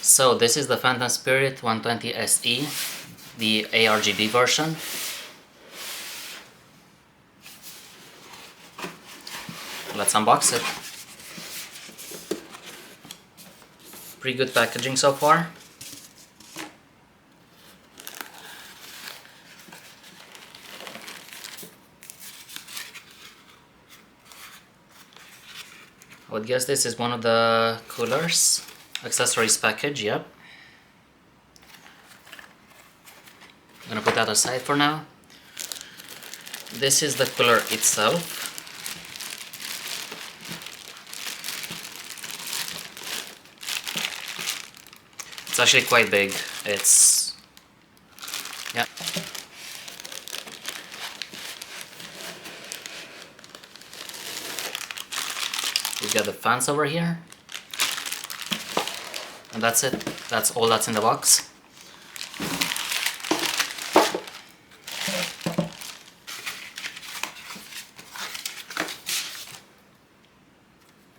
So this is the Phantom Spirit 120 SE, the ARGB version. Let's unbox it. Pretty good packaging so far. I would guess this is one of the coolers. Accessories package, yep. I'm gonna put that aside for now. This is the cooler itself. It's actually quite big. It's... yeah. We've got the fans over here. And that's it. That's all that's in the box.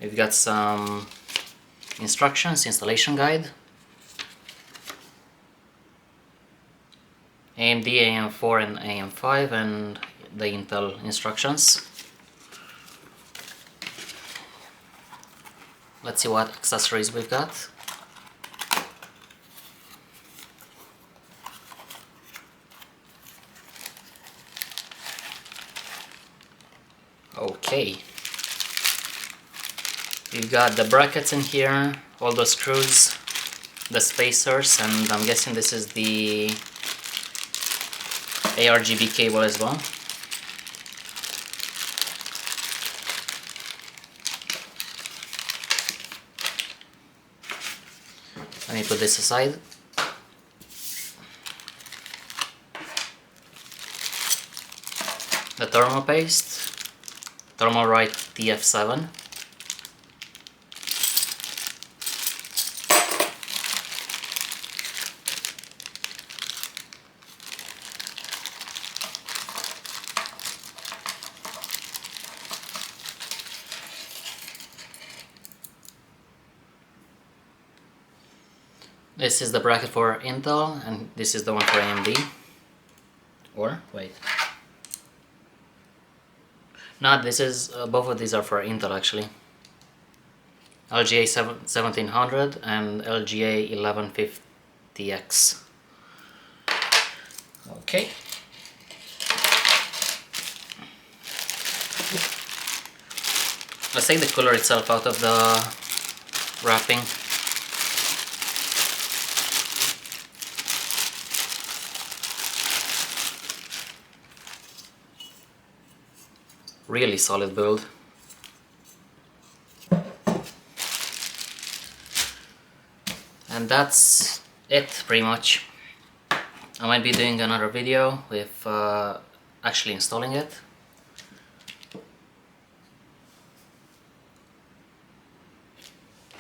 We've got some instructions, installation guide. AMD AM4 and AM5 and the Intel instructions. Let's see what accessories we've got. Okay. We've got the brackets in here, all the screws, the spacers, and I'm guessing this is the ARGB cable as well. Let me put this aside. The thermal paste, Thermalright TF7. This is the bracket for Intel, and this is the one for AMD. Or, wait. No, this is, both of these are for Intel actually. LGA 1700 and LGA 1150X. Okay. Let's take the cooler itself out of the wrapping. Really solid build. And that's it pretty much. I might be doing another video with actually installing it.